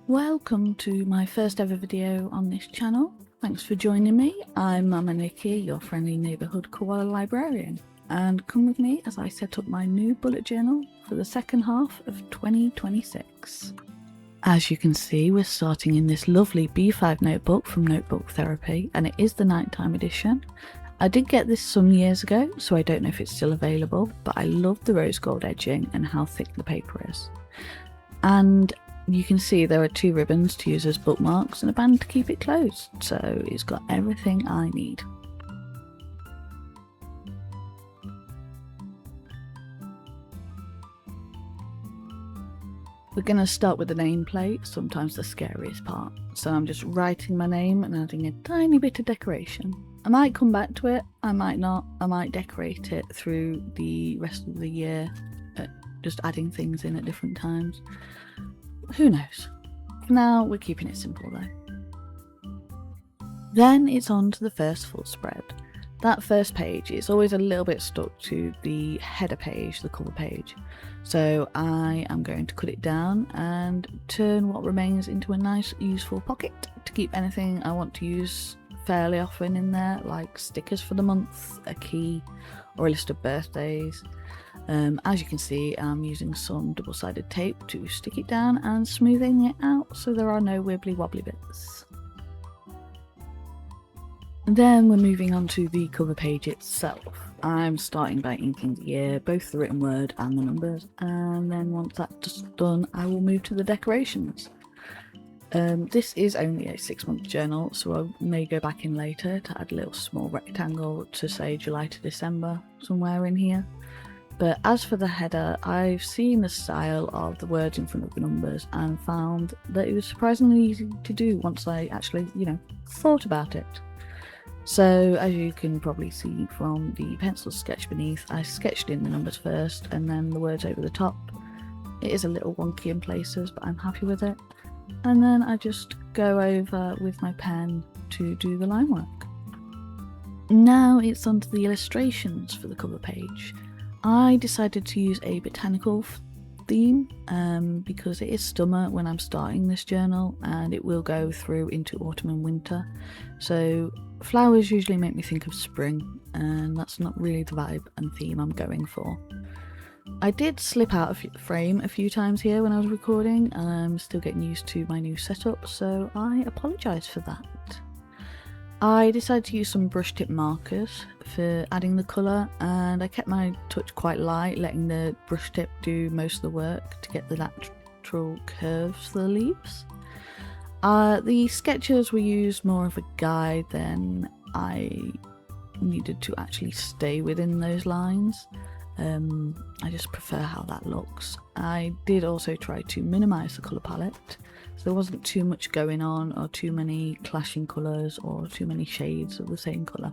Welcome to my first ever video on this channel. Thanks for joining me. I'm Mama Nikki, your friendly neighbourhood koala librarian, and come with me as I set up my new bullet journal for the second half of 2026. As you can see, we're starting in this lovely B5 notebook from Notebook Therapy, and it is the nighttime edition. I did get this some years ago, so I don't know if it's still available, but I love the rose gold edging and how thick the paper is. And you can see there are two ribbons to use as bookmarks and a band to keep it closed, so it's got everything I need. We're going to start with the nameplate, sometimes the scariest part. So I'm just writing my name and adding a tiny bit of decoration. I might come back to it, I might not, I might decorate it through the rest of the year, just adding things in at different times. Who knows? For now, we're keeping it simple though. Then it's on to the first full spread. That first page is always a little bit stuck to the header page, the cover page. So I am going to cut it down and turn what remains into a nice useful pocket to keep anything I want to use fairly often in there, like stickers for the month, a key, or a list of birthdays. As you can see, I'm using some double-sided tape to stick it down and smoothing it out so there are no wibbly wobbly bits. Then we're moving on to the cover page itself. I'm starting by inking the year, both the written word and the numbers, and then once that's done I will move to the decorations. This is only a 6-month journal, so I may go back in later to add a little small rectangle to say July to December somewhere in here. But as for the header, I've seen the style of the words in front of the numbers and found that it was surprisingly easy to do once I actually, thought about it. So as you can probably see from the pencil sketch beneath, I sketched in the numbers first and then the words over the top. It is a little wonky in places, but I'm happy with it. And then I just go over with my pen to do the line work. Now it's onto the illustrations for the cover page. I decided to use a botanical theme because it is summer when I'm starting this journal and it will go through into autumn and winter. So flowers usually make me think of spring, and that's not really the vibe and theme I'm going for. I did slip out of frame a few times here when I was recording, and I'm still getting used to my new setup, so I apologise for that. I decided to use some brush tip markers for adding the colour, and I kept my touch quite light, letting the brush tip do most of the work to get the natural curves for the leaves. The sketches were used more of a guide than I needed to actually stay within those lines. I just prefer how that looks. I did also try to minimise the colour palette, so there wasn't too much going on or too many clashing colours or too many shades of the same colour.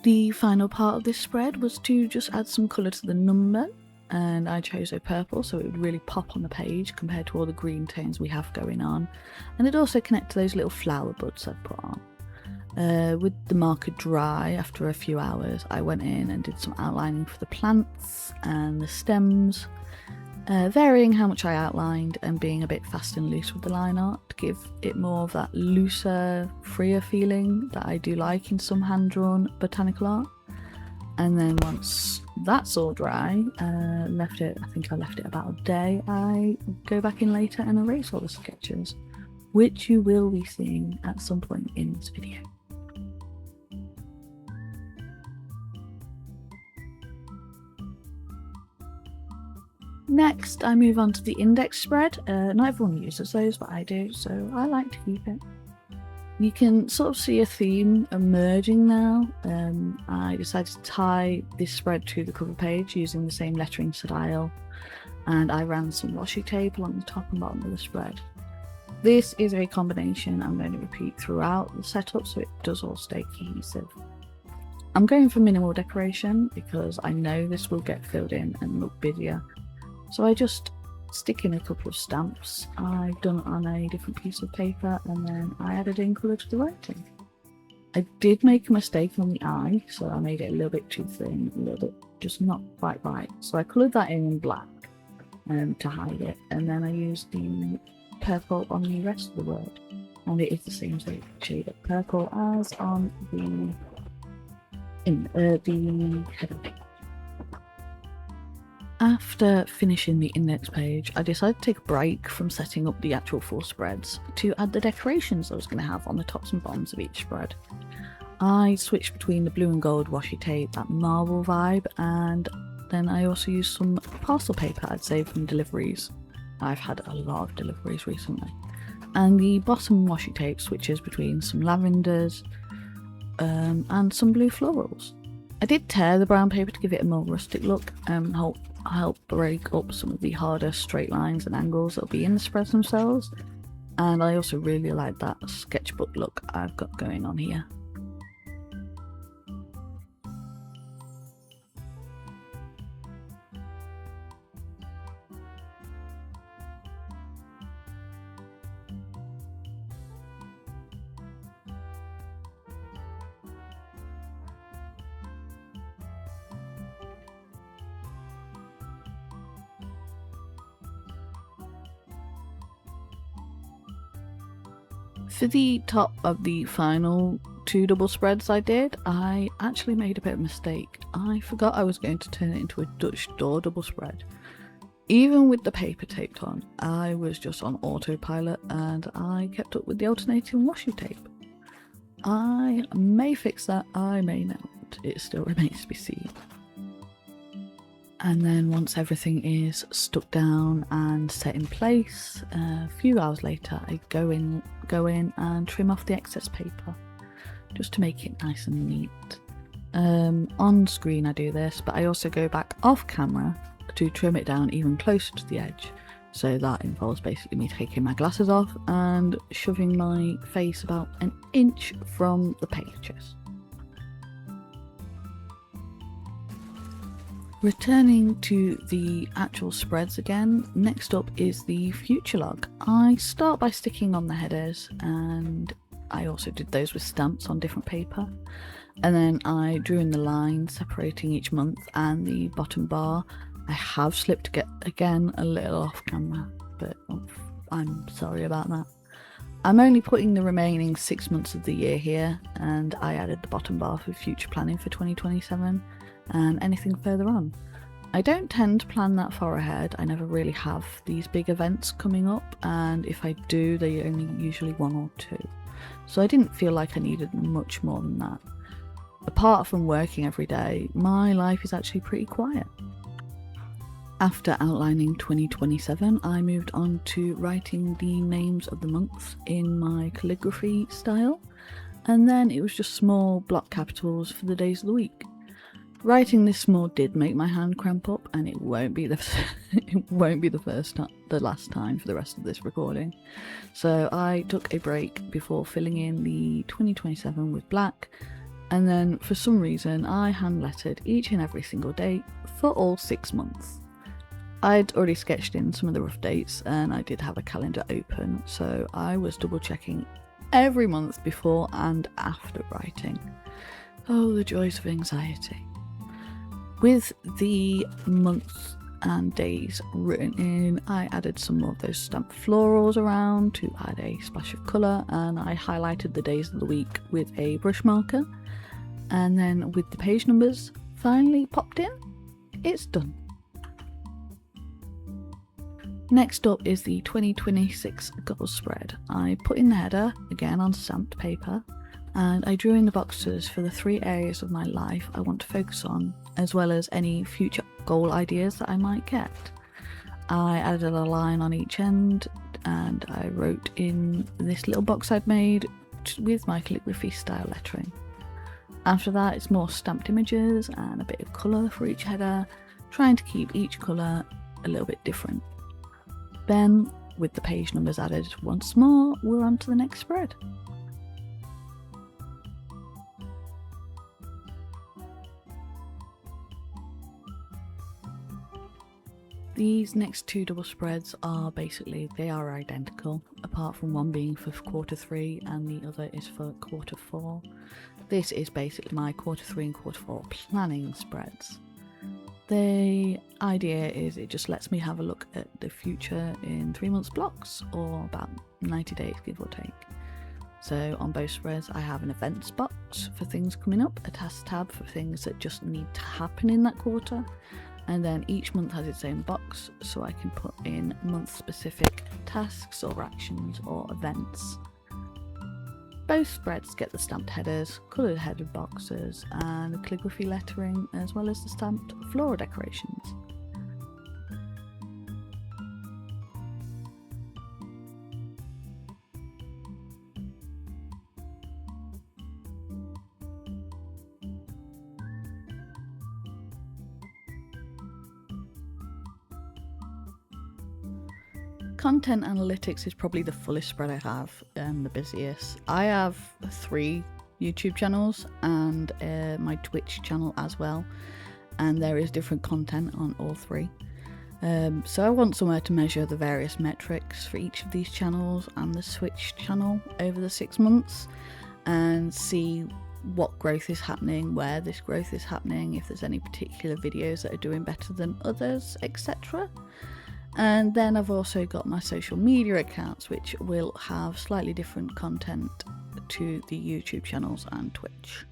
The final part of this spread was to just add some colour to the number, and I chose a purple so it would really pop on the page compared to all the green tones we have going on, and it also connect to those little flower buds I've put on. With the marker dry after a few hours, I went in and did some outlining for the plants and the stems, varying how much I outlined and being a bit fast and loose with the line art to give it more of that looser, freer feeling that I do like in some hand-drawn botanical art. And then once that's all dry, I left it about a day, I go back in later and erase all the sketches, which you will be seeing at some point in this video. Next, I move on to the index spread. Not everyone uses those, but I do, so I like to keep it. You can sort of see a theme emerging now. I decided to tie this spread to the cover page using the same lettering style, and I ran some washi tape along the top and bottom of the spread. This is a combination I'm going to repeat throughout the setup so it does all stay cohesive. I'm going for minimal decoration because I know this will get filled in and look busier. So I just stick in a couple of stamps I've done on a different piece of paper, and then I added in colour to the writing. I did make a mistake on the eye, so I made it a little bit too thin, a little bit just not quite right. So I coloured that in black to hide it, and then I used the purple on the rest of the word, and it is the same shade of purple as on the header page. After finishing the index page, I decided to take a break from setting up the actual full spreads to add the decorations I was going to have on the tops and bottoms of each spread. I switched between the blue and gold washi tape, that marble vibe, and then I also used some parcel paper I'd saved from deliveries. I've had a lot of deliveries recently. And the bottom washi tape switches between some lavenders and some blue florals. I did tear the brown paper to give it a more rustic look and help break up some of the harder straight lines and angles that'll be in the spreads themselves. And I also really like that sketchbook look I've got going on here. For the top of the final 2 double spreads I did, I actually made a bit of a mistake. I forgot I was going to turn it into a Dutch door double spread. Even with the paper taped on, I was just on autopilot and I kept up with the alternating washi tape. I may fix that, I may not. It still remains to be seen. And then once everything is stuck down and set in place, a few hours later I go in and trim off the excess paper just to make it nice and neat. On screen I do this, but I also go back off camera to trim it down even closer to the edge. So that involves basically me taking my glasses off and shoving my face about an inch from the pages. Returning to the actual spreads again, next up is the future log. I start by sticking on the headers, and I also did those with stamps on different paper. And then I drew in the line separating each month and the bottom bar. I have slipped again a little off camera, but I'm sorry about that. I'm only putting the remaining 6 months of the year here, and I added the bottom bar for future planning for 2027 and anything further on. I don't tend to plan that far ahead. I never really have these big events coming up, and if I do, they're only usually 1 or 2. So I didn't feel like I needed much more than that. Apart from working every day, my life is actually pretty quiet. After outlining 2027, I moved on to writing the names of the months in my calligraphy style, and then it was just small block capitals for the days of the week. Writing this small did make my hand cramp up, and it won't be the last time for the rest of this recording. So I took a break before filling in the 2027 with black, and then for some reason I hand lettered each and every single date for all 6 months. I'd already sketched in some of the rough dates, and I did have a calendar open, so I was double checking every month before and after writing. Oh, the joys of anxiety. With the months and days written in, I added some more of those stamped florals around to add a splash of colour, and I highlighted the days of the week with a brush marker. And then with the page numbers finally popped in, it's done. Next up is the 2026 goal spread. I put in the header, again on stamped paper, and I drew in the boxes for the 3 areas of my life I want to focus on, as well as any future goal ideas that I might get. I added a line on each end, and I wrote in this little box I'd made with my calligraphy style lettering. After that, it's more stamped images and a bit of colour for each header, trying to keep each colour a little bit different. Then, with the page numbers added once more, we're on to the next spread. These next two double spreads are basically, they are identical, apart from one being for quarter 3 and the other is for quarter 4. This is basically my quarter 3 and quarter 4 planning spreads. The idea is it just lets me have a look at the future in 3 months blocks, or about 90 days give or take. So on both spreads I have an events box for things coming up, a task tab for things that just need to happen in that quarter, and then each month has its own box so I can put in month specific tasks or actions or events. Both spreads get the stamped headers, coloured headed boxes and the calligraphy lettering, as well as the stamped floral decorations. Content analytics is probably the fullest spread I have and the busiest. I have 3 YouTube channels and my Twitch channel as well, and there is different content on all 3. So I want somewhere to measure the various metrics for each of these channels and the Switch channel over the 6 months, and see what growth is happening, where this growth is happening, if there's any particular videos that are doing better than others, etc. And then I've also got my social media accounts, which will have slightly different content to the YouTube channels and Twitch.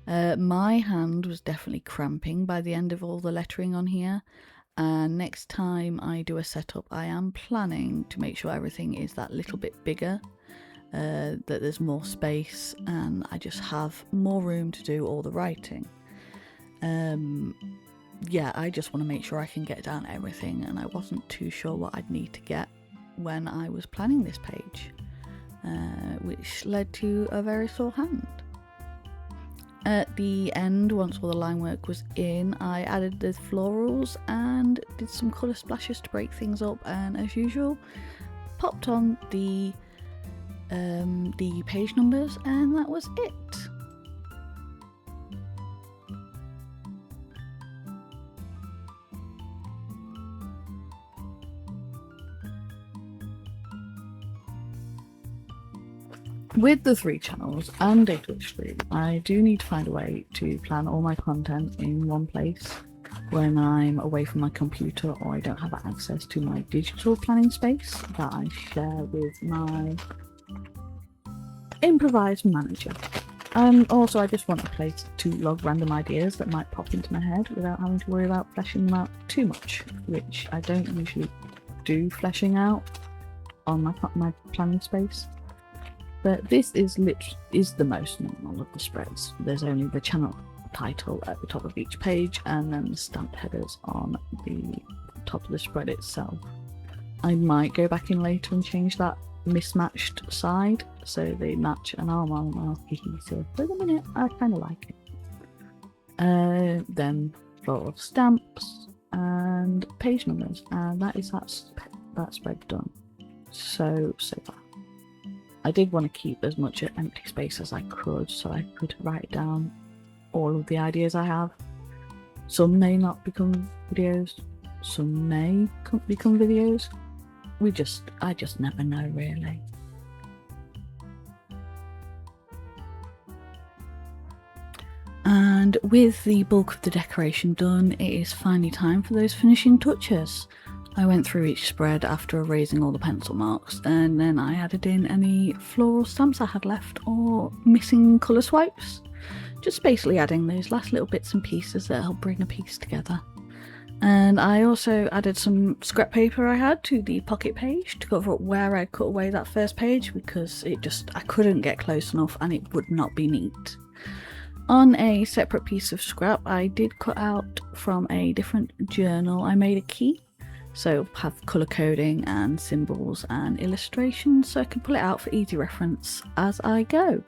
My hand was definitely cramping by the end of all the lettering on here, and next time I do a setup I am planning to make sure everything is that little bit bigger, that there's more space and I just have more room to do all the writing. Yeah, I just want to make sure I can get down everything, and I wasn't too sure what I'd need to get when I was planning this page, which led to a very sore hand. At the end, once all the line work was in, I added the florals and did some colour splashes to break things up, and as usual popped on the page numbers, and that was it. With the 3 channels and a Twitch stream, I do need to find a way to plan all my content in one place when I'm away from my computer or I don't have access to my digital planning space that I share with my improvised manager. Also, I just want a place to log random ideas that might pop into my head without having to worry about fleshing them out too much, which I don't usually do fleshing out on my planning space. But this is the most normal of the spreads. There's only the channel title at the top of each page and then the stamped headers on the top of the spread itself. I might go back in later and change that mismatched side so they match an arm on cohesive. For the minute, I kind of like it. Then floral stamps and page numbers, and that is that spread done. So far. I did want to keep as much empty space as I could so I could write down all of the ideas I have. Some may not become videos, some may become videos. I just never know, really. And with the bulk of the decoration done, it is finally time for those finishing touches. I went through each spread after erasing all the pencil marks, and then I added in any floral stamps I had left or missing colour swipes. Just basically adding those last little bits and pieces that help bring a piece together. And I also added some scrap paper I had to the pocket page to cover up where I cut away that first page, because I couldn't get close enough and it would not be neat. On a separate piece of scrap, I did cut out from a different journal. I made a key, so have colour coding and symbols and illustrations so I can pull it out for easy reference as I go.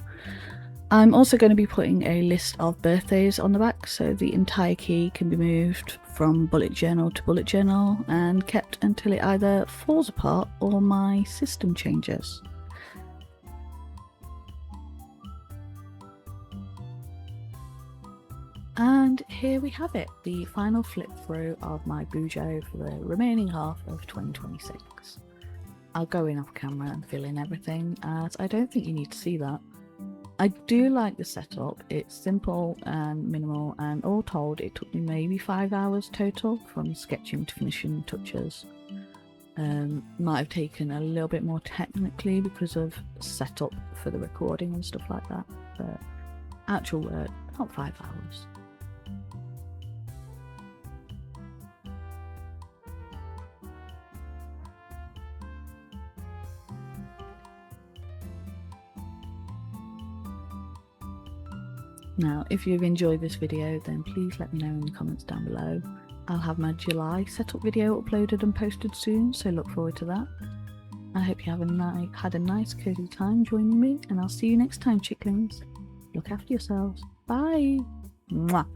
I'm also going to be putting a list of birthdays on the back so the entire key can be moved from bullet journal to bullet journal and kept until it either falls apart or my system changes. And here we have it, the final flip through of my Bujo for the remaining half of 2026. I'll go in off camera and fill in everything, as I don't think you need to see that. I do like the setup. It's simple and minimal, and all told it took me maybe 5 hours total from sketching to finishing touches. Might have taken a little bit more technically because of setup for the recording and stuff like that, but actual work, not 5 hours. Now, if you've enjoyed this video, then please let me know in the comments down below. I'll have my July setup video uploaded and posted soon, so look forward to that. I hope you have had a nice cozy time joining me, and I'll see you next time, chicklings. Look after yourselves. Bye! Mwah.